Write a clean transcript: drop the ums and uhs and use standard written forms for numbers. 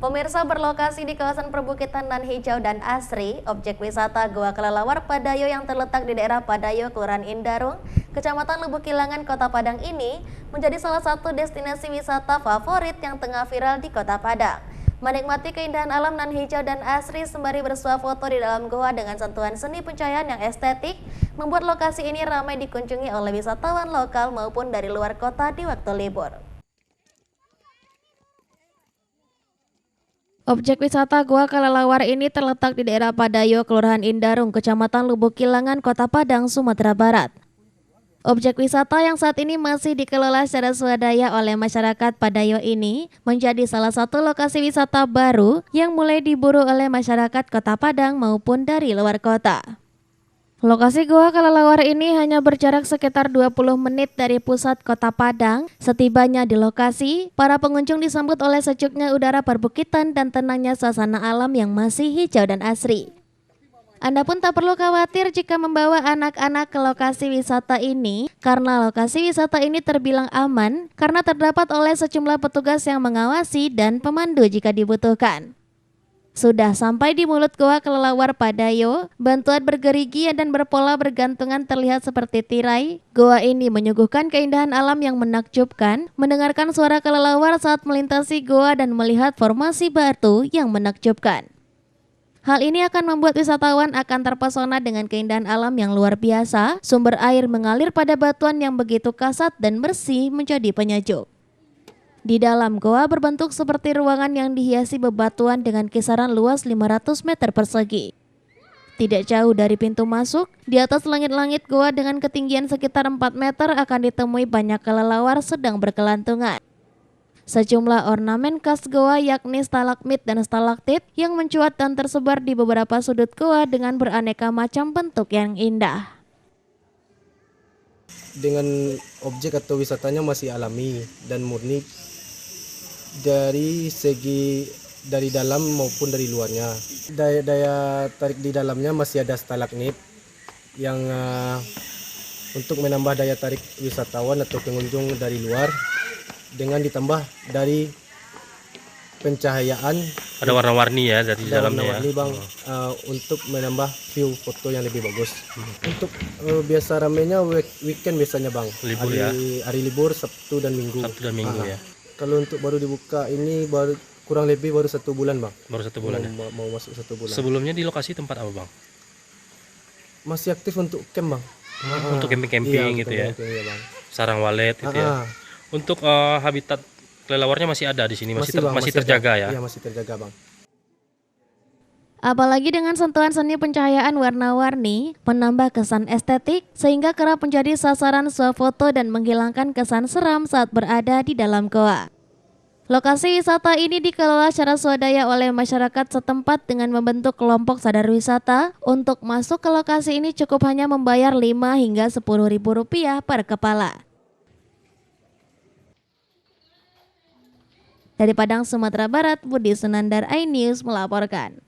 Pemirsa, berlokasi di kawasan perbukitan nan hijau dan asri, objek wisata Goa Kelelawar Padayo yang terletak di daerah Padayo, Kelurahan Indarung, Kecamatan Lubuk Kilangan, Kota Padang ini menjadi salah satu destinasi wisata favorit yang tengah viral di Kota Padang. Menikmati keindahan alam nan hijau dan asri sembari bersuah foto di dalam goa dengan sentuhan seni pencahayaan yang estetik, membuat lokasi ini ramai dikunjungi oleh wisatawan lokal maupun dari luar kota di waktu libur. Objek wisata Goa Kelelawar ini terletak di daerah Padayo, Kelurahan Indarung, Kecamatan Lubuk Kilangan, Kota Padang, Sumatera Barat. Objek wisata yang saat ini masih dikelola secara swadaya oleh masyarakat Padayo ini menjadi salah satu lokasi wisata baru yang mulai diburu oleh masyarakat Kota Padang maupun dari luar kota. Lokasi Goa Kelelawar ini hanya berjarak sekitar 20 menit dari pusat Kota Padang. Setibanya di lokasi, para pengunjung disambut oleh sejuknya udara perbukitan dan tenangnya suasana alam yang masih hijau dan asri. Anda pun tak perlu khawatir jika membawa anak-anak ke lokasi wisata ini, karena lokasi wisata ini terbilang aman karena terdapat oleh sejumlah petugas yang mengawasi dan pemandu jika dibutuhkan. Sudah sampai di mulut Goa Kelelawar Padayo, bantuan bergerigi dan berpola bergantungan terlihat seperti tirai. Goa ini menyuguhkan keindahan alam yang menakjubkan, mendengarkan suara kelelawar saat melintasi goa dan melihat formasi batu yang menakjubkan. Hal ini akan membuat wisatawan akan terpesona dengan keindahan alam yang luar biasa. Sumber air mengalir pada batuan yang begitu kasat dan bersih menjadi penyejuk. Di dalam goa berbentuk seperti ruangan yang dihiasi bebatuan dengan kisaran luas 500 meter persegi. Tidak jauh dari pintu masuk, di atas langit-langit goa dengan ketinggian sekitar 4 meter akan ditemui banyak kelelawar sedang berkelantungan. Sejumlah ornamen khas goa yakni stalagmit dan stalaktit yang mencuat dan tersebar di beberapa sudut goa dengan beraneka macam bentuk yang indah. Dengan objek atau wisatanya masih alami dan murni dari segi dari dalam maupun dari luarnya. Daya tarik di dalamnya masih ada stalagmit yang untuk menambah daya tarik wisatawan atau pengunjung dari luar, dengan ditambah dari pencahayaan. Ada warna-warni ya dari dalamnya. Warna-warni bang, untuk menambah view foto yang lebih bagus. Untuk biasa ramenya weekend biasanya bang. Libur ya. Hari libur Sabtu dan Minggu. Sabtu dan Minggu ya. Kalau untuk baru dibuka ini baru kurang lebih baru 1 bulan bang. Baru 1 bulan ya. Mau masuk 1 bulan. Sebelumnya di lokasi tempat apa bang? Masih aktif untuk camp bang. Untuk camping-camping gitu ya. Camping, ya bang. Sarang walet gitu ya. Untuk habitat kelelawarnya masih ada di sini, masih terjaga ya. Iya masih terjaga bang. Apalagi dengan sentuhan seni pencahayaan warna-warni, menambah kesan estetik sehingga kerap menjadi sasaran swafoto dan menghilangkan kesan seram saat berada di dalam goa. Lokasi wisata ini dikelola secara swadaya oleh masyarakat setempat dengan membentuk kelompok sadar wisata. Untuk masuk ke lokasi ini cukup hanya membayar 5 hingga 10 ribu rupiah per kepala. Dari Padang, Sumatera Barat, Budi Sunandar, iNews melaporkan.